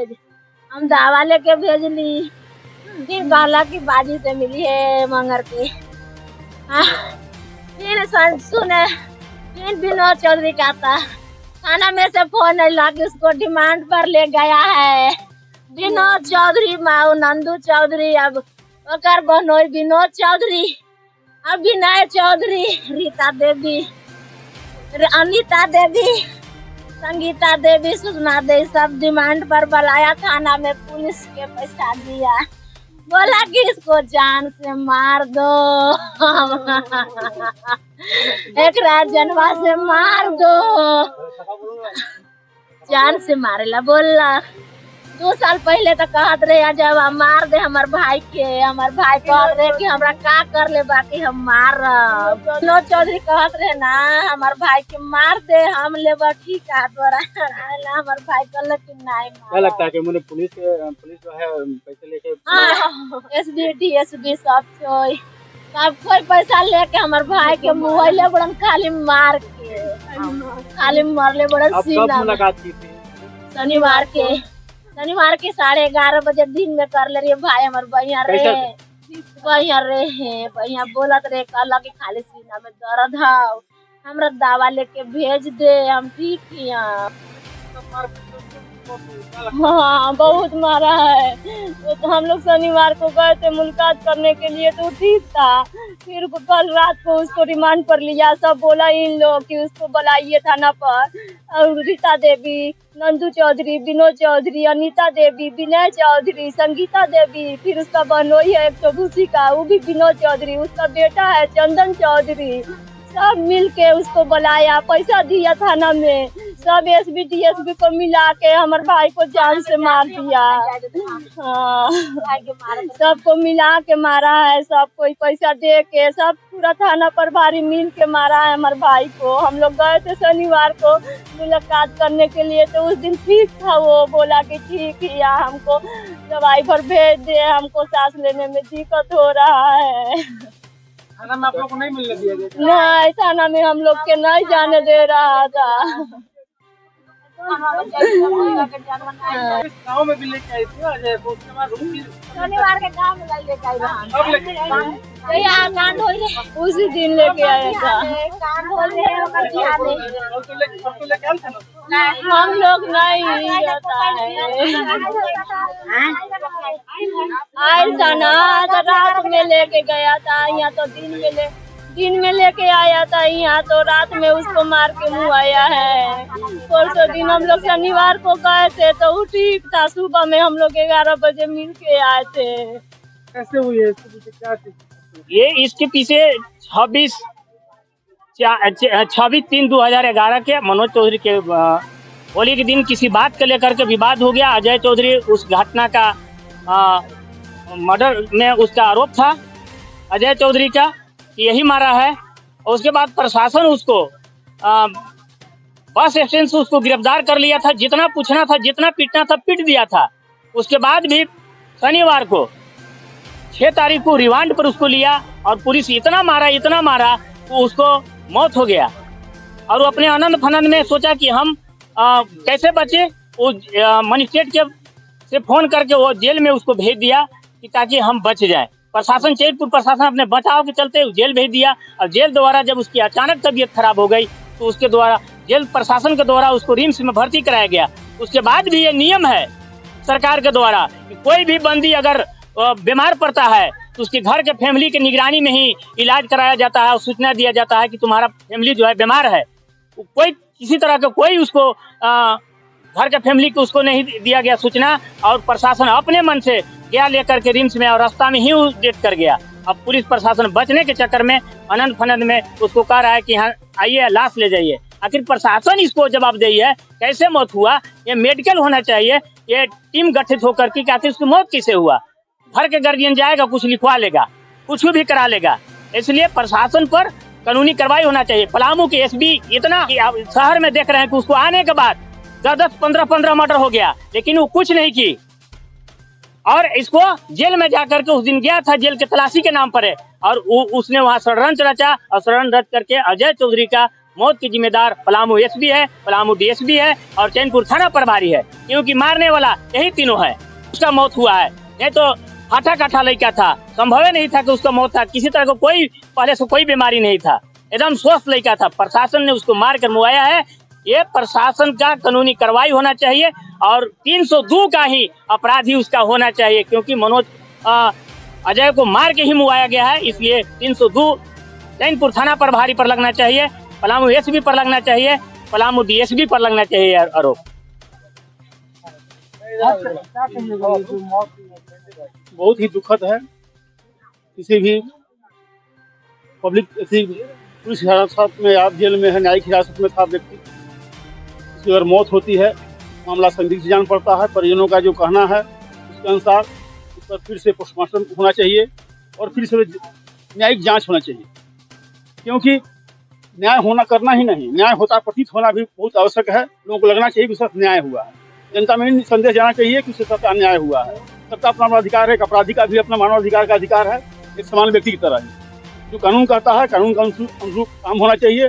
भेज, हम दावा लेके भेजली, फिर कहला की बाजी से मिली है मंगर के। फिर सुने फिर विनोद चौधरी का था, थाना में से फोन आया कि उसको डिमांड पर ले गया है विनोद चौधरी, माऊ नंदू चौधरी, अब ओकर बहनोई विनोद चौधरी, अब विनय चौधरी, रीता देवी, अनिता देवी, संगीता देवी, सुषमा देवी सब डिमांड पर बुलाया थाना में। पुलिस के पैसा दिया, बोला कि इसको जान से मार दो, एक रात जनवा से मार दो, जान से मारेला बोला। 2 साल पहले तो कहत रहे जब हम मार दे हमार भाई के, हमार भाई कहत रहे कि हमरा का कर ले बाकी हम मारब। विनोद चौधरी कहत रहे ना हमार भाई के मार दे, हम लेबा ठीक है तोरा, हमार भाई कहल कि नहीं मार। क्या लगता है कि मुझे पुलिस जो है पैसे लेके एसबी डीएसबी सब कोई पैसा लेके हमार भाई के मुहैले बड़न खाली मार के, खाली मारले बड़न सीना। मुलाकात की थी शनिवार के 11:30 बजे दिन में कर ले रही भाई हमार भैया भैया बोलत रहे कहला कि खाली सीना में दर्द है, हमरा दवा लेके भेज दे, हम ठीक हिया। हाँ बहुत मारा है, तो हम लोग शनिवार को गए थे मुलाकात करने के लिए तो ठीक था, फिर कल रात को उसको रिमांड पर लिया। सब बोला इन लोग कि उसको बुलाइए थाना पर, और रीता देवी, नंदू चौधरी, विनोद चौधरी, अनिता देवी, विनय चौधरी, संगीता देवी, फिर उसका बहनोई है एक भूसी का, वो भी विनोद चौधरी, उसका बेटा है चंदन चौधरी, सब मिल के उसको बुलाया, पैसा दिया थाना में। सब एसबी डीएसबी को मिला के हमारे भाई को जान से मार दिया। हाँ सबको मिला के मारा है, सब कोई पैसा दे के, सब पूरा थाना प्रभारी मिल के मारा है हमारे भाई को। हम लोग गए थे शनिवार को मुलाकात करने के लिए, तो उस दिन ठीक था, वो बोला कि ठीक है या हमको दवाई भर भेज दे, हमको सांस लेने में दिक्कत हो रहा है। थाना में आप लोग को नहीं मिलने दिया गया? नहीं थाना में हम लोग के नहीं जाने दे रहा था। गाँव में भी लेके आई थी, उसके बाद शनिवार के काम में लेके आई उसी दिन लेके आया था। हम लोग नहीं जाता है, आयल था ना तो रात में लेके गया था, यहाँ तो दिन में लेके आया था, यहाँ तो रात में उसको मार के मुँह आया है। परसों दिन हम लोग शनिवार को गए थे तो वो ठीक था, सुबह में हम लोग 11 बजे मिल के आए थे। कैसे हुई है इसके पीछे क्या चीज? ये इसके पीछे 26/3/2011 के मनोज चौधरी के होली के दिन किसी बात को लेकर के विवाद हो गया। अजय चौधरी उस घटना का मर्डर में उसका आरोप था अजय चौधरी का कि यही मारा है, और उसके बाद प्रशासन उसको बस स्टैंड से उसको गिरफ्तार कर लिया था। जितना पूछना था, जितना पीटना था पीट दिया था। उसके बाद भी शनिवार को 6 तारीख को रिमांड पर उसको लिया, और पुलिस इतना मारा तो उसको मौत हो गया। और वो अपने आनंद फनंद में सोचा कि हम कैसे बचे, वो मजिस्ट्रेट के से फोन करके वो जेल में उसको भेज दिया कि ताकि हम बच जाए। प्रशासन चैतपुर प्रशासन अपने बचाव के चलते जेल भेज दिया, और जेल द्वारा जब उसकी अचानक तबीयत खराब हो गई तो उसके द्वारा जेल प्रशासन के द्वारा उसको रिम्स में भर्ती कराया गया। उसके बाद भी ये नियम है सरकार के द्वारा कि कोई भी बंदी अगर बीमार पड़ता है तो उसके घर के फैमिली के निगरानी में ही इलाज कराया जाता है, और सूचना दिया जाता है कि तुम्हारा फैमिली जो है बीमार है। कोई किसी तरह का कोई उसको घर के फैमिली को उसको नहीं दिया गया सूचना, और प्रशासन अपने मन से गया लेकर के रिम्स में, और रास्ता में ही डेथ कर गया। अब पुलिस प्रशासन बचने के चक्कर में आनंद फनंद में उसको कह रहा है कि हाँ आइए लाश ले जाइए। आखिर प्रशासन इसको जवाबदेही है कैसे मौत हुआ, ये मेडिकल होना चाहिए, ये टीम गठित होकर के आखिर उसकी मौत कैसे हुआ। घर के गार्जियन जाएगा, कुछ लिखवा लेगा, कुछ भी करा लेगा, इसलिए प्रशासन पर कानूनी कार्रवाई होना चाहिए। पलामू के एसपी इतना शहर में देख रहे हैं कि उसको आने के बाद 10-15 मर्डर हो गया, लेकिन वो कुछ नहीं की, और इसको जेल में जाकर के उस दिन गया था, जेल के तलाशी के नाम पर है, और उसने वहाँ षड्यंत्र रचा, और षड्यंत्र रच करके अजय चौधरी का मौत की जिम्मेदार पलामू एसपी है, पलामू डीएसपी है और चैनपुर थाना प्रभारी है, क्योंकि मारने वाला यही तीनों है। उसका मौत हुआ है, नहीं तो हाथा काठा लड़का था, संभव नहीं था कि उसका मौत था। किसी तरह को कोई पहले से कोई बीमारी नहीं था, एकदम स्वस्थ लड़का था। प्रशासन ने उसको मार कर मुआया है। ये प्रशासन का कानूनी कार्रवाई होना चाहिए और 302 का ही अपराधी उसका होना चाहिए, क्योंकि मनोज अजय को मार के ही मुआया गया है। इसलिए 302 चैनपुर थाना प्रभारी पर लगना चाहिए, पलामू एसपी पर लगना चाहिए, पलामू डीएसपी पर लगना चाहिए आरोप। बहुत ही दुखद है। किसी भी पब्लिक पुलिस हिरासत में या जेल में है, न्यायिक हिरासत में था व्यक्ति, उसकी अगर मौत होती है मामला संदिग्ध जान पड़ता है। परिजनों का जो कहना है उसके अनुसार उस पर फिर से पोस्टमार्टम होना चाहिए और फिर से न्यायिक जांच होना चाहिए, क्योंकि न्याय होना करना ही नहीं, न्याय होता प्रतीत होना भी बहुत आवश्यक है। लोगों को लगना चाहिए कि उसका न्याय हुआ है। जनता में संदेश जाना चाहिए कि उसके साथ अन्याय हुआ है। सबका अपना अधिकार है, अपराधी का भी अपना मानवाधिकार का अधिकार है, एक समान व्यक्ति की तरह है। जो कानून कहता है, कानून का अनुरूप काम होना चाहिए।